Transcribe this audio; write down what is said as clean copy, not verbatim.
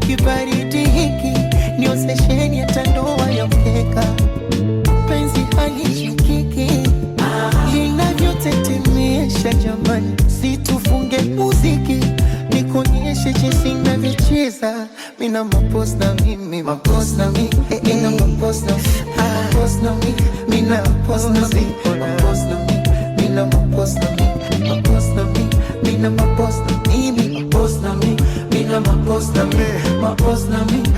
kibaridi hiki niozesheni hata ndoa ya mkeka. Penzi halishikiki linavyotetemesha jamani, situfunge muziki nikonyeshe jinsi navyocheza. Mina mapost na mimi, mapost na mimi, mina mapost na mapost na mimi, mina mapost na mimi, mapost na mimi, mina mapost na mimi, mapost na mimi, mina mapost na mimi, mapost na mimi, mina mapost na mimi, mapost na mimi.